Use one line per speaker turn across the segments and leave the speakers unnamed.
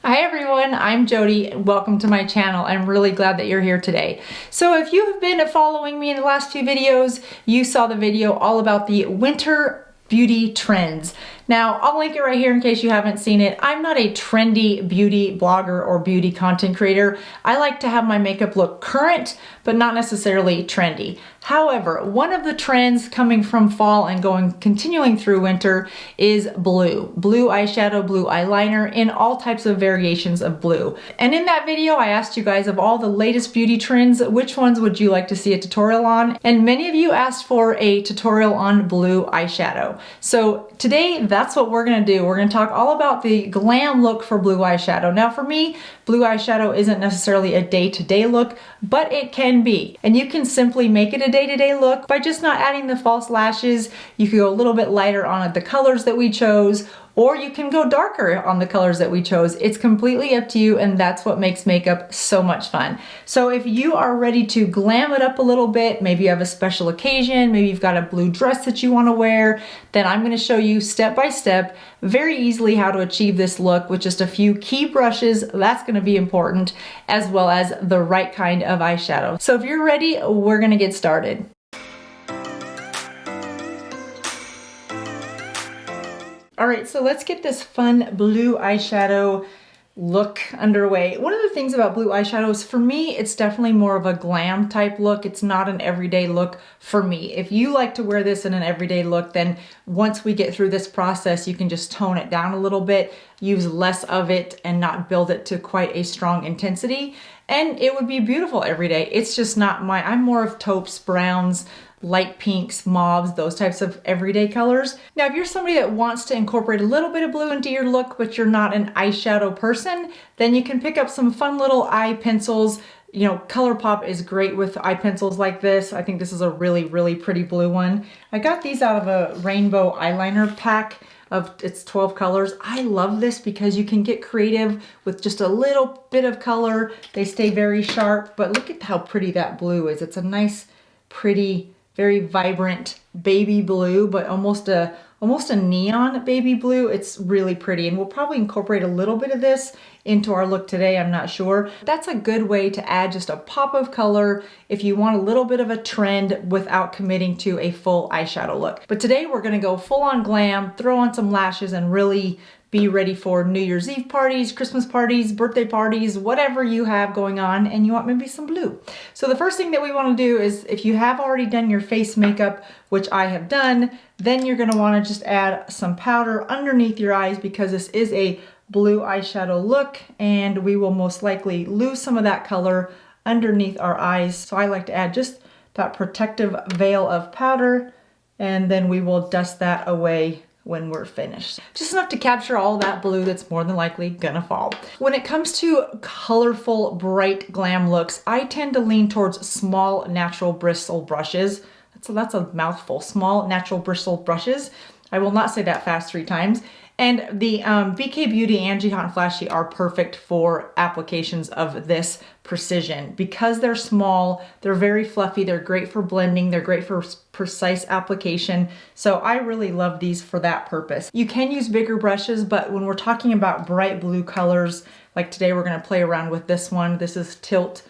Hi everyone, I'm Jody. Welcome to my channel. I'm really glad that you're here today. So if you have been following me in the last few videos, you saw the video all about the winter beauty trends. Now, I'll link it right here in case you haven't seen it. I'm not a trendy beauty blogger or beauty content creator. I like to have my makeup look current, but not necessarily trendy. However, one of the trends coming from fall and continuing through winter is blue. Blue eyeshadow, blue eyeliner in all types of variations of blue. And in that video, I asked you guys of all the latest beauty trends, which ones would you like to see a tutorial on? And many of you asked for a tutorial on blue eyeshadow. So today, that's what we're gonna do. We're gonna talk all about the glam look for blue eyeshadow. Now for me, blue eyeshadow isn't necessarily a day-to-day look, but it can be. And you can simply make it a day-to-day look by just not adding the false lashes. You can go a little bit lighter on the colors that we chose, or you can go darker on the colors that we chose. It's completely up to you, and that's what makes makeup so much fun. So if you are ready to glam it up a little bit, maybe you have a special occasion, maybe you've got a blue dress that you wanna wear, then I'm gonna show you step by step, very easily how to achieve this look with just a few key brushes. That's gonna be important, as well as the right kind of eyeshadow. So if you're ready, we're gonna get started. All right, so let's get this fun blue eyeshadow look underway. One of the things about blue eyeshadow is, for me, it's definitely more of a glam type look. It's not an everyday look for me. If you like to wear this in an everyday look, then once we get through this process, you can just tone it down a little bit, use less of it, and not build it to quite a strong intensity. And it would be beautiful every day. It's just not I'm more of taupes, browns, light pinks, mauves, those types of everyday colors. Now, if you're somebody that wants to incorporate a little bit of blue into your look, but you're not an eyeshadow person, then you can pick up some fun little eye pencils. You know, ColourPop is great with eye pencils like this. I think this is a really, really pretty blue one. I got these out of a rainbow eyeliner pack of its 12 colors. I love this because you can get creative with just a little bit of color. They stay very sharp, but look at how pretty that blue is. It's a nice, pretty, very vibrant baby blue, but almost a neon baby blue. It's really pretty, and we'll probably incorporate a little bit of this into our look today, I'm not sure. That's a good way to add just a pop of color if you want a little bit of a trend without committing to a full eyeshadow look. But today we're gonna go full on glam, throw on some lashes, and really be ready for New Year's Eve parties, Christmas parties, birthday parties, whatever you have going on and you want maybe some blue. So the first thing that we want to do is, if you have already done your face makeup, which I have done, then you're going to want to just add some powder underneath your eyes, because this is a blue eyeshadow look and we will most likely lose some of that color underneath our eyes. So I like to add just that protective veil of powder, and then we will dust that away when we're finished. Just enough to capture all that blue that's more than likely gonna fall. When it comes to colorful, bright glam looks, I tend to lean towards small natural bristle brushes. That's a mouthful. Small natural bristle brushes. I will not say that fast 3 times. And the BK Beauty Angie Hot and Flashy are perfect for applications of this precision. Because they're small, they're very fluffy, they're great for blending, they're great for precise application. So I really love these for that purpose. You can use bigger brushes, but when we're talking about bright blue colors, like today we're gonna play around with this one. This is Tilt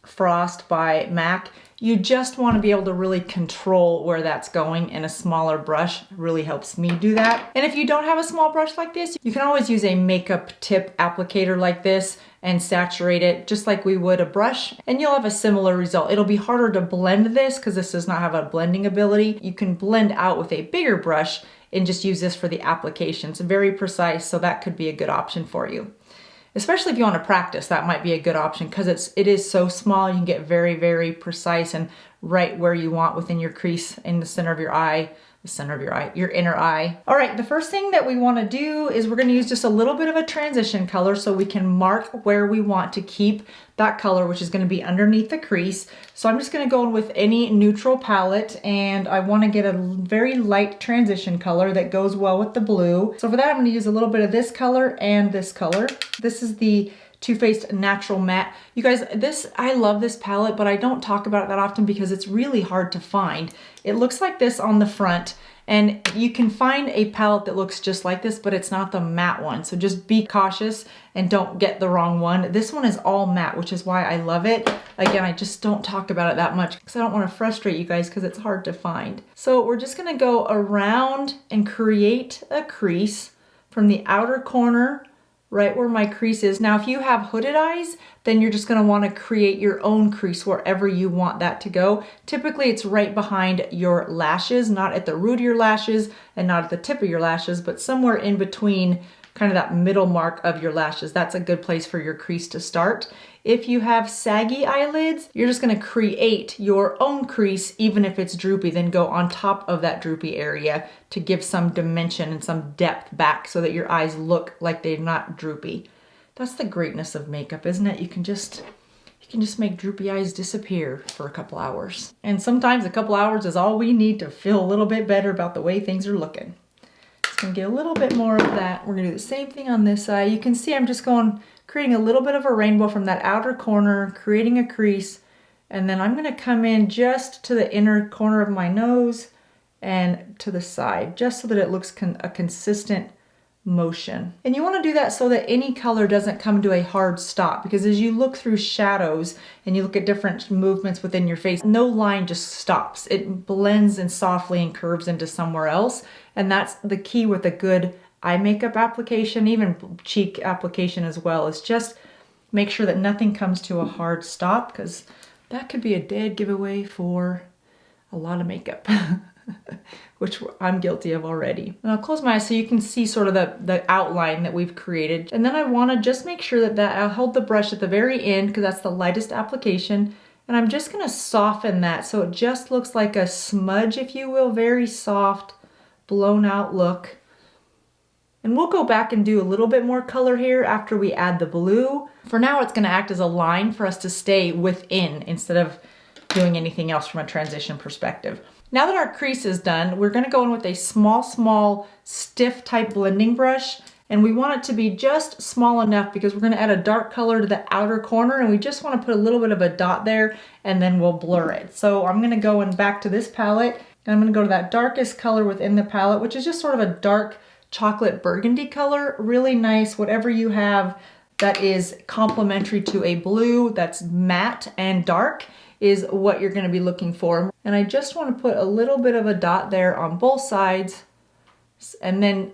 Frost by MAC. You just want to be able to really control where that's going, and a smaller brush really helps me do that. And if you don't have a small brush like this, you can always use a makeup tip applicator like this and saturate it just like we would a brush, and you'll have a similar result. It'll be harder to blend this because this does not have a blending ability. You can blend out with a bigger brush and just use this for the application. It's very precise, so that could be a good option for you. Especially if you want to practice, that might be a good option, because it is so small. You can get very, very precise and right where you want within your crease, in the center of your eye, your inner eye. All right, the first thing that we want to do is we're going to use just a little bit of a transition color so we can mark where we want to keep that color, which is going to be underneath the crease. So I'm just going to go in with any neutral palette, and I want to get a very light transition color that goes well with the blue. So for that, I'm going to use a little bit of this color and this color. This is the Too Faced Natural Matte. You guys, I love this palette, but I don't talk about it that often because it's really hard to find. It looks like this on the front, And you can find a palette that looks just like this, but it's not the matte one. So just be cautious and don't get the wrong one. This one is all matte, which is why I love it. Again, I just don't talk about it that much because I don't want to frustrate you guys because it's hard to find. So we're just gonna go around and create a crease from the outer corner right where my crease is. Now, if you have hooded eyes, then you're just gonna wanna create your own crease wherever you want that to go. Typically, it's right behind your lashes, not at the root of your lashes and not at the tip of your lashes, but somewhere in between kind of that middle mark of your lashes. That's a good place for your crease to start. If you have saggy eyelids, you're just gonna create your own crease, even if it's droopy, then go on top of that droopy area to give some dimension and some depth back so that your eyes look like they're not droopy. That's the greatness of makeup, isn't it? You can just make droopy eyes disappear for a couple hours. And sometimes a couple hours is all we need to feel a little bit better about the way things are looking. Just gonna get a little bit more of that. We're gonna do the same thing on this side. You can see I'm just creating a little bit of a rainbow from that outer corner, creating a crease, and then I'm gonna come in just to the inner corner of my nose and to the side, just so that it looks a consistent motion. And you wanna do that so that any color doesn't come to a hard stop, because as you look through shadows and you look at different movements within your face, no line just stops. It blends and softly and curves into somewhere else. And that's the key with a good eye makeup application, even cheek application as well, is just make sure that nothing comes to a hard stop, because that could be a dead giveaway for a lot of makeup, which I'm guilty of already. And I'll close my eyes so you can see sort of the outline that we've created. And then I wanna just make sure that I'll hold the brush at the very end because that's the lightest application. And I'm just gonna soften that so it just looks like a smudge, if you will, very soft, blown out look. And we'll go back and do a little bit more color here after we add the blue. For now, it's gonna act as a line for us to stay within instead of doing anything else from a transition perspective. Now that our crease is done, we're gonna go in with a small, stiff type blending brush. And we want it to be just small enough because we're gonna add a dark color to the outer corner and we just wanna put a little bit of a dot there and then we'll blur it. So I'm gonna go in back to this palette and I'm gonna go to that darkest color within the palette, which is just sort of a dark chocolate burgundy color. Really nice, whatever you have that is complementary to a blue that's matte and dark is what you're gonna be looking for. And I just wanna put a little bit of a dot there on both sides and then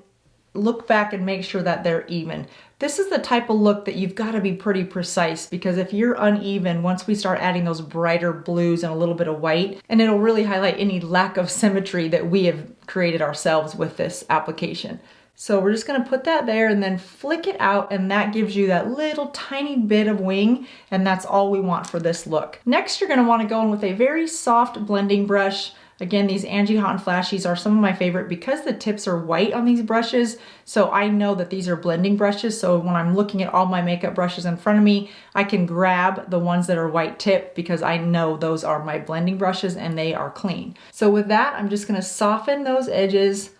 look back and make sure that they're even. This is the type of look that you've gotta be pretty precise, because if you're uneven, once we start adding those brighter blues and a little bit of white, and it'll really highlight any lack of symmetry that we have created ourselves with this application. So we're just gonna put that there and then flick it out, and that gives you that little tiny bit of wing, and that's all we want for this look. Next, you're gonna wanna go in with a very soft blending brush. Again, these Angie Hot and Flashies are some of my favorite because the tips are white on these brushes. So I know that these are blending brushes. So when I'm looking at all my makeup brushes in front of me, I can grab the ones that are white tip because I know those are my blending brushes and they are clean. So with that, I'm just gonna soften those edges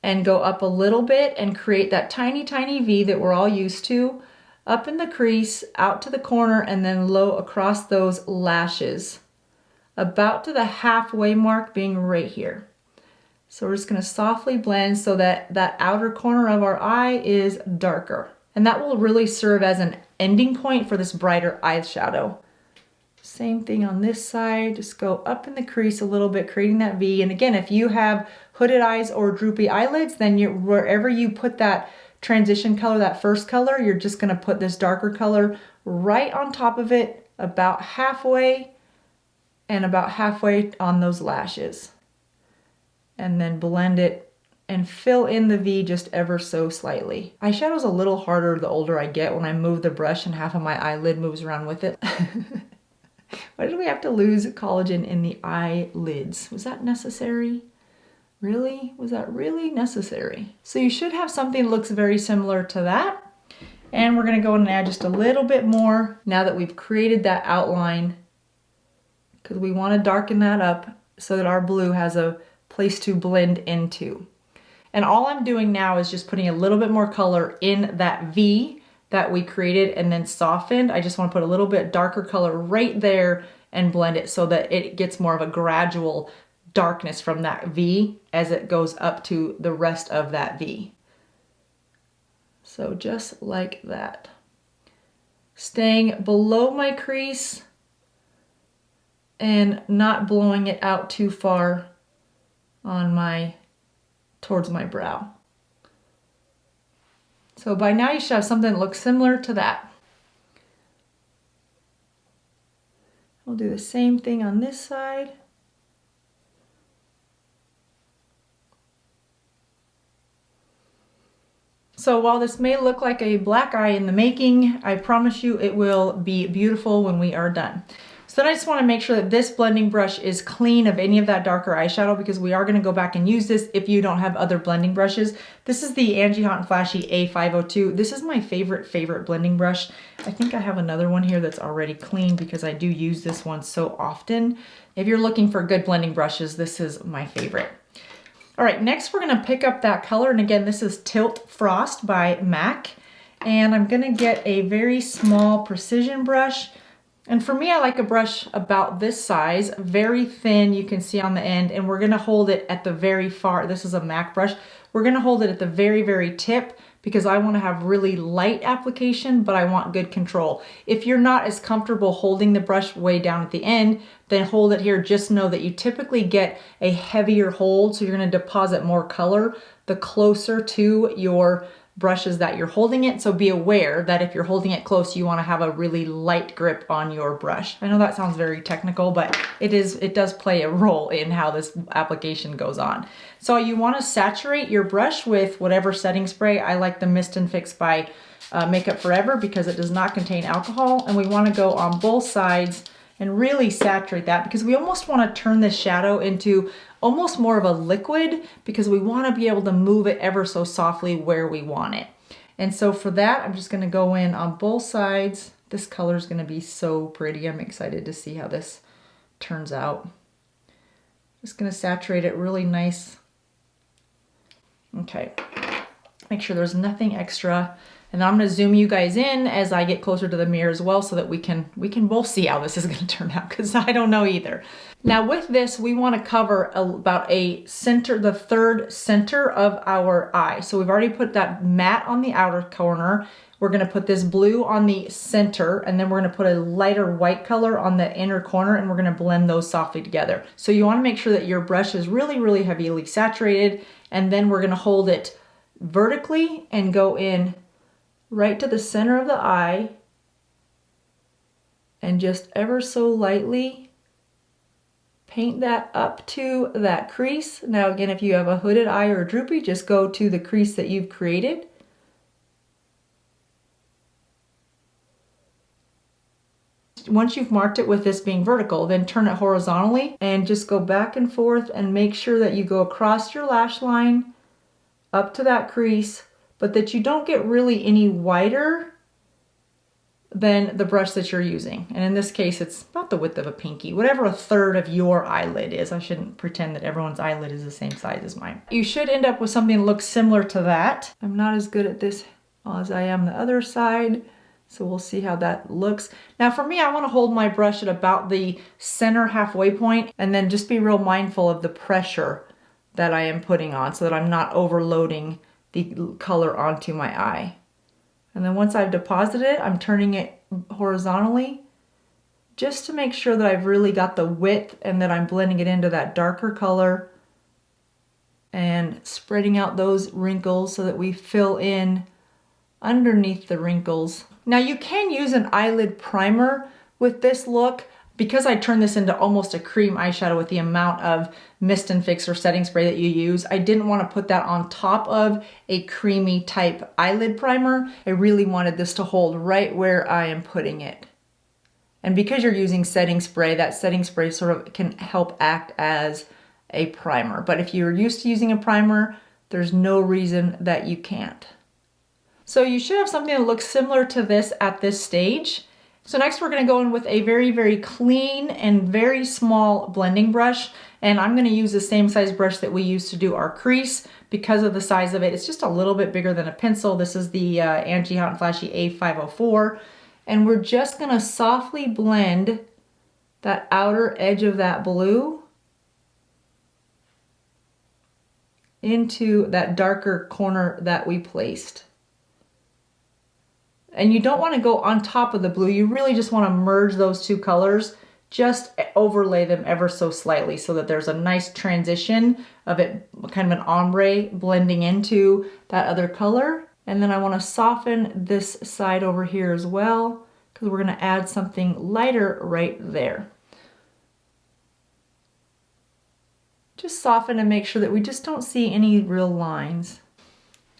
and go up a little bit and create that tiny V that we're all used to, up in the crease, out to the corner, and then low across those lashes, about to the halfway mark being right here. So we're just gonna softly blend so that that outer corner of our eye is darker. And that will really serve as an ending point for this brighter eyeshadow. Same thing on this side, just go up in the crease a little bit, creating that V. And again, if you have hooded eyes or droopy eyelids, then wherever you put that transition color, that first color, you're just gonna put this darker color right on top of it, about halfway, and about halfway on those lashes. And then blend it and fill in the V just ever so slightly. Eyeshadow's a little harder the older I get when I move the brush and half of my eyelid moves around with it. Why did we have to lose collagen in the eyelids? Was that necessary? Really? Was that really necessary? So you should have something that looks very similar to that. And we're gonna go in and add just a little bit more now that we've created that outline, because we want to darken that up so that our blue has a place to blend into. And all I'm doing now is just putting a little bit more color in that V that we created and then softened. I just want to put a little bit darker color right there and blend it so that it gets more of a gradual darkness from that V as it goes up to the rest of that V. So just like that. Staying below my crease and not blowing it out too far on towards my brow. So by now you should have something that looks similar to that. We'll do the same thing on this side. So while this may look like a black eye in the making, I promise you it will be beautiful when we are done. So then I just want to make sure that this blending brush is clean of any of that darker eyeshadow, because we are going to go back and use this if you don't have other blending brushes. This is the Angie Hot and Flashy A502. This is my favorite blending brush. I think I have another one here that's already clean because I do use this one so often. If you're looking for good blending brushes, this is my favorite. All right, next we're gonna pick up that color. And again, this is Tilt Frost by MAC. And I'm gonna get a very small precision brush. And for me, I like a brush about this size, very thin, you can see on the end, and we're gonna hold it at the very far, this is a MAC brush, we're gonna hold it at the very tip because I wanna have really light application, but I want good control. If you're not as comfortable holding the brush way down at the end, then hold it here. Just know that you typically get a heavier hold, so you're gonna deposit more color the closer to your brushes that you're holding it. So be aware that if you're holding it close, you wanna have a really light grip on your brush. I know that sounds very technical, but it does play a role in how this application goes on. So you wanna saturate your brush with whatever setting spray. I like the Mist and Fix by Makeup Forever because it does not contain alcohol, and we wanna go on both sides and really saturate that because we almost wanna turn this shadow into almost more of a liquid because we wanna be able to move it ever so softly where we want it. And so for that, I'm just gonna go in on both sides. This color is gonna be so pretty. I'm excited to see how this turns out. Just gonna saturate it really nice. Okay, make sure there's nothing extra. And I'm gonna zoom you guys in as I get closer to the mirror as well so that we can both see how this is gonna turn out because I don't know either. Now with this, we wanna cover about the third center of our eye. So we've already put that matte on the outer corner. We're gonna put this blue on the center, and then we're gonna put a lighter white color on the inner corner, and we're gonna blend those softly together. So you wanna make sure that your brush is really heavily saturated, and then we're gonna hold it vertically and go in right to the center of the eye and just ever so lightly paint that up to that crease. Now again, if you have a hooded eye or a droopy, just go to the crease that you've created. Once you've marked it with this being vertical, then turn it horizontally and just go back and forth and make sure that you go across your lash line up to that crease, but that you don't get really any wider than the brush that you're using. And in this case, it's about the width of a pinky, whatever a third of your eyelid is. I shouldn't pretend that everyone's eyelid is the same size as mine. You should end up with something that looks similar to that. I'm not as good at this as I am the other side, so we'll see how that looks. Now for me, I wanna hold my brush at about the center halfway point and then just be real mindful of the pressure that I am putting on so that I'm not overloading the color onto my eye. And then once I've deposited it, I'm turning it horizontally just to make sure that I've really got the width and that I'm blending it into that darker color and spreading out those wrinkles so that we fill in underneath the wrinkles. Now you can use an eyelid primer with this look. Because I turned this into almost a cream eyeshadow with the amount of Mist and Fix or setting spray that you use, I didn't want to put that on top of a creamy type eyelid primer. I really wanted this to hold right where I am putting it. And because you're using setting spray, that setting spray sort of can help act as a primer. But if you're used to using a primer, there's no reason that you can't. So you should have something that looks similar to this at this stage. So next we're gonna go in with a very clean and very small blending brush. And I'm gonna use the same size brush that we used to do our crease because of the size of it. It's just a little bit bigger than a pencil. This is the Angie Hot and Flashy A504. And we're just gonna softly blend that outer edge of that blue into that darker corner that we placed. And you don't want to go on top of the blue. You really just want to merge those two colors. Just overlay them ever so slightly so that there's a nice transition of it, kind of an ombre blending into that other color. And then I want to soften this side over here as well, because we're going to add something lighter right there. Just soften and make sure that we just don't see any real lines.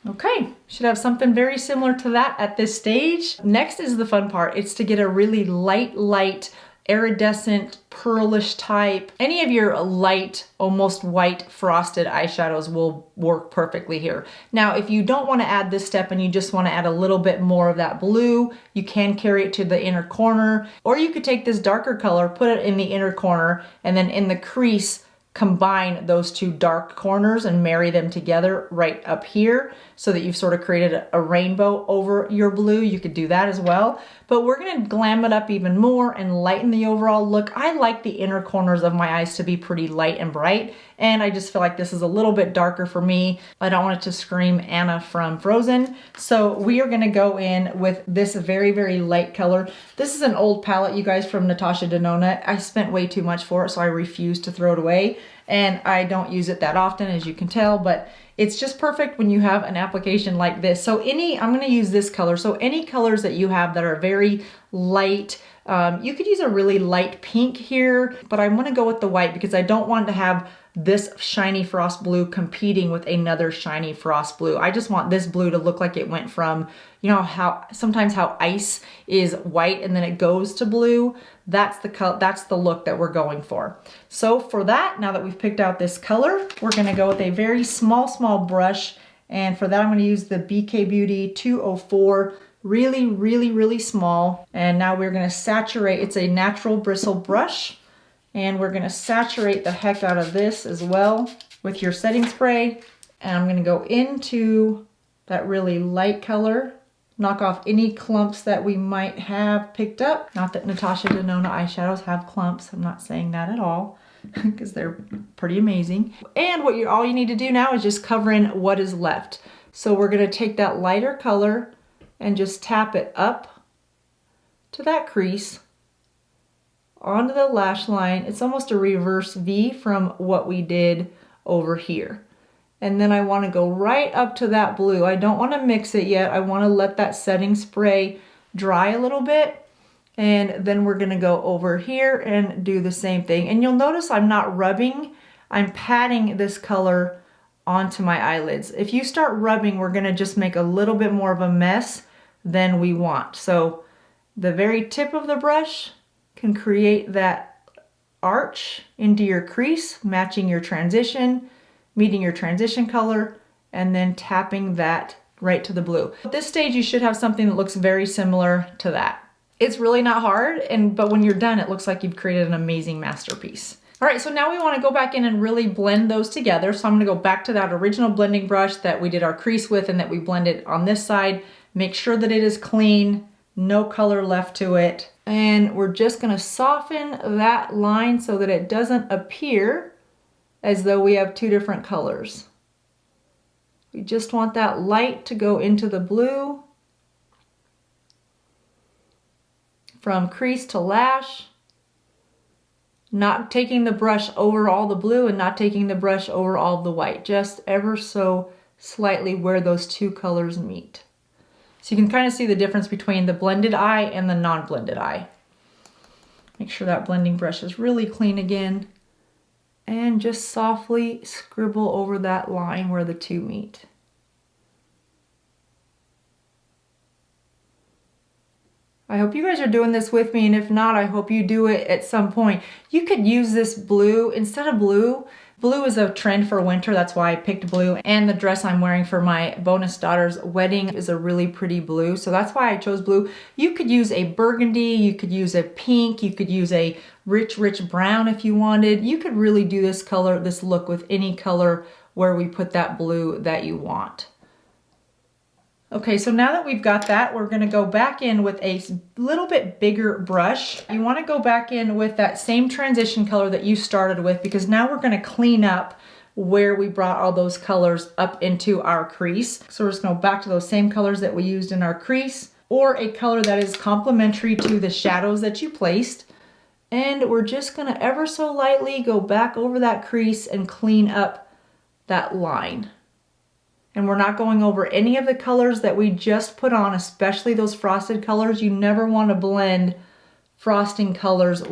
Okay, should have something very similar to that at this stage. Next is the fun part. It's to get a really light, iridescent, pearlish type. Any of your light, almost white frosted eyeshadows will work perfectly here. Now, if you don't want to add this step and you just want to add a little bit more of that blue, you can carry it to the inner corner, or you could take this darker color, put it in the inner corner, and then in the crease, combine those two dark corners and marry them together right up here so that you've sort of created a rainbow over your blue. You could do that as well, but we're going to glam it up even more and lighten the overall look. I like the inner corners of my eyes to be pretty light and bright, and I just feel like this is a little bit darker for me. I don't want it to scream Anna from Frozen. So we are going to go in with this very light color. This is an old palette, you guys, from Natasha Denona. I spent way too much for it, so I refuse to throw it away. And I don't use it that often, as you can tell, but it's just perfect when you have an application like this. So I'm gonna use this color. So any colors that you have that are very light, you could use a really light pink here, but I wanna go with the white because I don't want to have this shiny frost blue competing with another shiny frost blue. I just want this blue to look like it went from, you know, how sometimes how ice is white and then it goes to blue. That's the look that we're going for. So for that, now that we've picked out this color, we're gonna go with a very small brush. And for that, I'm gonna use the BK Beauty 204, really small. And now we're gonna saturate, it's a natural bristle brush. And we're gonna saturate the heck out of this as well with your setting spray. And I'm gonna go into that really light color, knock off any clumps that we might have picked up. Not that Natasha Denona eyeshadows have clumps, I'm not saying that at all, because they're pretty amazing. And all you need to do now is just cover in what is left. So we're gonna take that lighter color and just tap it up to that crease, onto the lash line. It's almost a reverse V from what we did over here. And then I want to go right up to that blue. I don't want to mix it yet. I want to let that setting spray dry a little bit. And then we're going to go over here and do the same thing. And you'll notice I'm not rubbing, I'm patting this color onto my eyelids. If you start rubbing, we're going to just make a little bit more of a mess than we want. So the very tip of the brush can create that arch into your crease, matching your transition, meeting your transition color, and then tapping that right to the blue. At this stage, you should have something that looks very similar to that. It's really not hard, but when you're done, it looks like you've created an amazing masterpiece. All right, so now we want to go back in and really blend those together. So I'm going to go back to that original blending brush that we did our crease with and that we blended on this side. Make sure that it is clean, no color left to it. And we're just going to soften that line so that it doesn't appear as though we have two different colors. We just want that light to go into the blue from crease to lash, not taking the brush over all the blue and not taking the brush over all the white, just ever so slightly where those two colors meet. So you can kind of see the difference between the blended eye and the non-blended eye. Make sure that blending brush is really clean again. And just softly scribble over that line where the two meet. I hope you guys are doing this with me, and if not, I hope you do it at some point. You could use this blue instead of blue. Blue is a trend for winter, that's why I picked blue. And the dress I'm wearing for my bonus daughter's wedding is a really pretty blue, so that's why I chose blue. You could use a burgundy, you could use a pink, you could use a rich brown if you wanted. You could really do this color, this look with any color where we put that blue that you want. Okay, so now that we've got that, we're gonna go back in with a little bit bigger brush. You wanna go back in with that same transition color that you started with, because now we're gonna clean up where we brought all those colors up into our crease. So we're just gonna go back to those same colors that we used in our crease, or a color that is complementary to the shadows that you placed. And we're just gonna ever so lightly go back over that crease and clean up that line. And we're not going over any of the colors that we just put on, especially those frosted colors. You never wanna blend frosted colors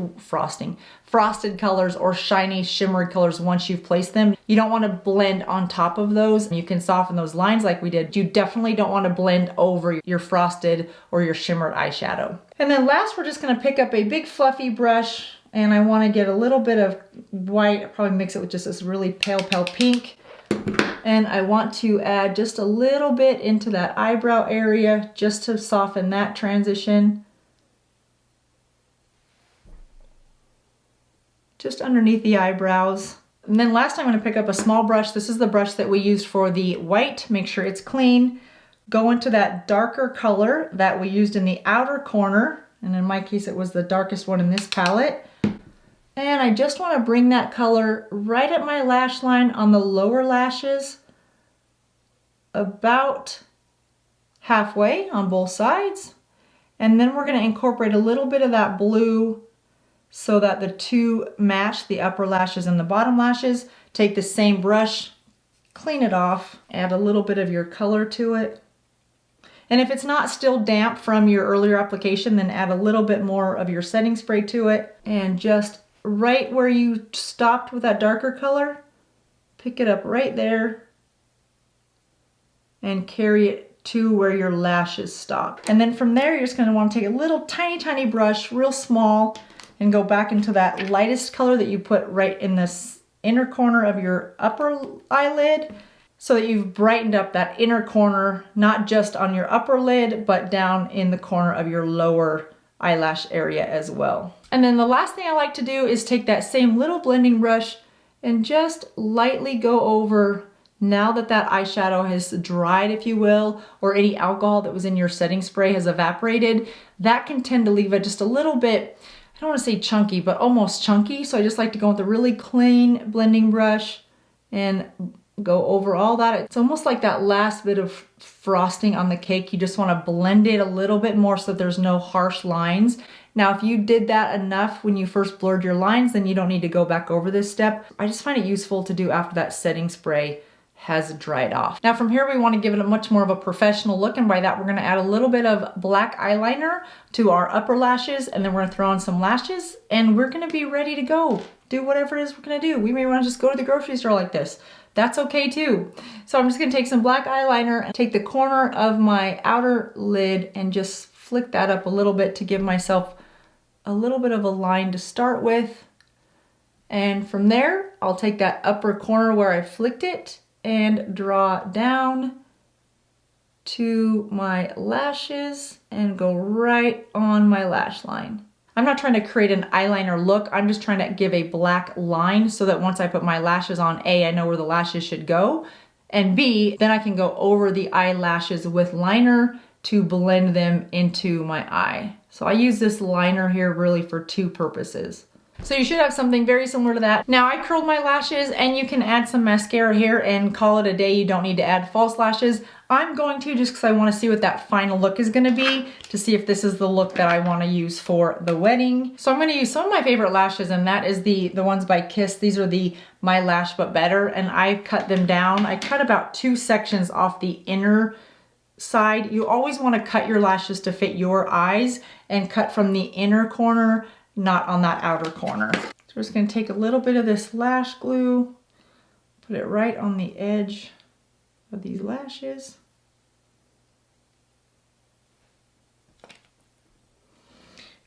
or shiny shimmery colors once you've placed them. You don't want to blend on top of those. You can soften those lines like we did. You definitely don't want to blend over your frosted or your shimmered eyeshadow. And then last, we're just going to pick up a big fluffy brush, and I want to get a little bit of white. I'll probably mix it with just this really pale pink. And I want to add just a little bit into that eyebrow area just to soften that transition. Just underneath the eyebrows. And then last I'm going to pick up a small brush. This is the brush that we used for the white. Make sure it's clean. Go into that darker color that we used in the outer corner. And in my case, it was the darkest one in this palette. And I just want to bring that color right at my lash line on the lower lashes, about halfway on both sides. And then we're going to incorporate a little bit of that blue so that the two match, the upper lashes and the bottom lashes. Take the same brush, clean it off, add a little bit of your color to it. And if it's not still damp from your earlier application, then add a little bit more of your setting spray to it. And just right where you stopped with that darker color, pick it up right there and carry it to where your lashes stop. And then from there, you're just gonna want to take a little tiny brush, real small, and go back into that lightest color that you put right in this inner corner of your upper eyelid, so that you've brightened up that inner corner, not just on your upper lid, but down in the corner of your lower eyelash area as well. And then the last thing I like to do is take that same little blending brush and just lightly go over, now that that eyeshadow has dried, if you will, or any alcohol that was in your setting spray has evaporated, that can tend to leave it just a little bit, I don't want to say chunky, but almost chunky. So I just like to go with a really clean blending brush and go over all that. It's almost like that last bit of frosting on the cake. You just want to blend it a little bit more so that there's no harsh lines. Now, if you did that enough when you first blurred your lines, then you don't need to go back over this step. I just find it useful to do after that setting spray has dried off. Now from here, we want to give it a much more of a professional look, and by that we're going to add a little bit of black eyeliner to our upper lashes, and then we're going to throw on some lashes, and we're going to be ready to go do whatever it is we're going to do. We may want to just go to the grocery store like this. That's okay too. So I'm just going to take some black eyeliner and take the corner of my outer lid and just flick that up a little bit to give myself a little bit of a line to start with. And from there, I'll take that upper corner where I flicked it and draw down to my lashes and go right on my lash line. I'm not trying to create an eyeliner look. I'm just trying to give a black line so that once I put my lashes on, A, I know where the lashes should go, and B, then I can go over the eyelashes with liner to blend them into my eye. So I use this liner here really for two purposes. So you should have something very similar to that. Now I curled my lashes, and you can add some mascara here and call it a day. You don't need to add false lashes. I'm going to, just because I want to see what that final look is going to be, to see if this is the look that I want to use for the wedding. So I'm going to use some of my favorite lashes, and that is the ones by Kiss. These are the My Lash But Better, and I cut them down. I cut about 2 sections off the inner side. You always want to cut your lashes to fit your eyes and cut from the inner corner, not on that outer corner. So we're just going to take a little bit of this lash glue, put it right on the edge of these lashes.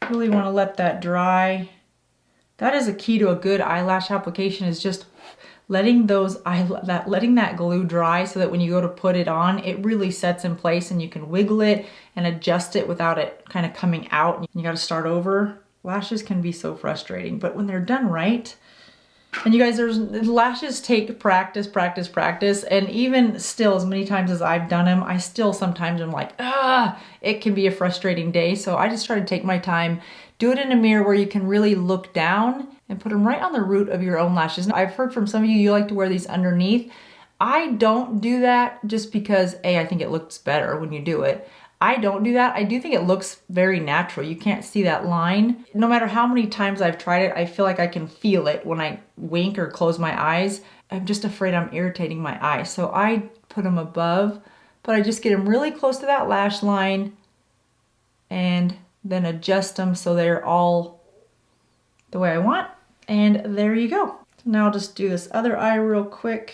Really want to let that dry. That is a key to a good eyelash application, is just letting letting that glue dry so that when you go to put it on, it really sets in place and you can wiggle it and adjust it without it kind of coming out. You got to start over. Lashes can be so frustrating, but when they're done right, And you guys, lashes take practice, practice, practice. And even still, as many times as I've done them, I still sometimes am like, it can be a frustrating day. So I just try to take my time, do it in a mirror where you can really look down and put them right on the root of your own lashes. Now, I've heard from some of you, you like to wear these underneath. I don't do that just because, A, I think it looks better when you do it. I don't do that. I do think it looks very natural. You can't see that line. No matter how many times I've tried it, I feel like I can feel it when I wink or close my eyes. I'm just afraid I'm irritating my eyes. So I put them above, but I just get them really close to that lash line and then adjust them so they're all the way I want. And there you go. So now I'll just do this other eye real quick,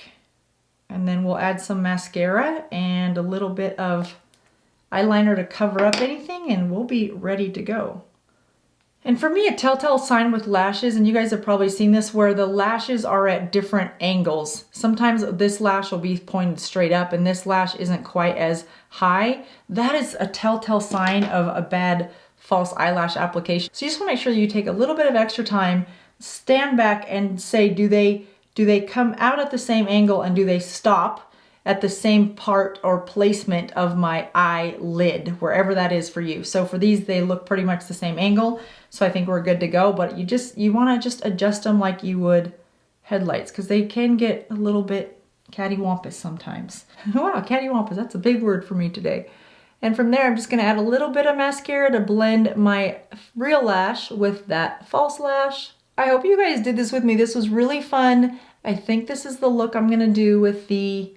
and then we'll add some mascara and a little bit of eyeliner to cover up anything, and we'll be ready to go. And for me, a telltale sign with lashes, and you guys have probably seen this, where the lashes are at different angles. Sometimes this lash will be pointed straight up and this lash isn't quite as high. That is a telltale sign of a bad false eyelash application. So you just want to make sure you take a little bit of extra time, stand back and say, do they come out at the same angle, and do they stop at the same part or placement of my eyelid, wherever that is for you. So for these, they look pretty much the same angle. So I think we're good to go, but you wanna just adjust them like you would headlights, because they can get a little bit cattywampus sometimes. Wow, cattywampus, that's a big word for me today. And from there, I'm just gonna add a little bit of mascara to blend my real lash with that false lash. I hope you guys did this with me. This was really fun. I think this is the look I'm gonna do with the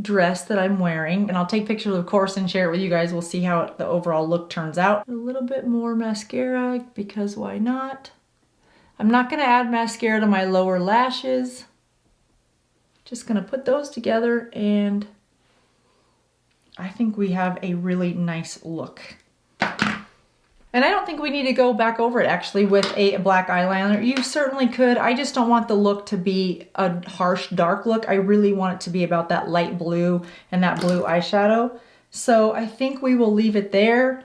dress that I'm wearing, and I'll take pictures of course and share it with you guys. We'll see how the overall look turns out. A little bit more mascara, because why not? I'm not gonna add mascara to my lower lashes. Just gonna put those together, and I think we have a really nice look. And I don't think we need to go back over it actually with a black eyeliner. You certainly could. I just don't want the look to be a harsh, dark look. I really want it to be about that light blue and that blue eyeshadow. So I think we will leave it there.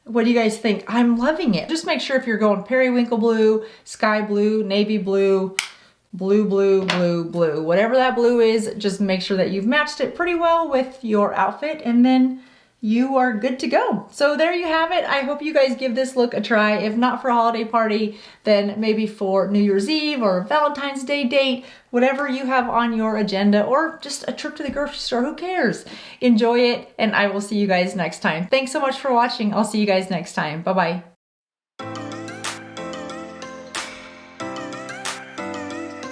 What do you guys think? I'm loving it. Just make sure if you're going periwinkle blue, sky blue, navy blue, blue, blue, blue, blue, whatever that blue is, just make sure that you've matched it pretty well with your outfit, and then you are good to go. So there you have it. I hope you guys give this look a try. If not for a holiday party, then maybe for New Year's Eve or Valentine's Day date, whatever you have on your agenda, or just a trip to the grocery store, who cares? Enjoy it, and I will see you guys next time. Thanks so much for watching. I'll see you guys next time. Bye-bye.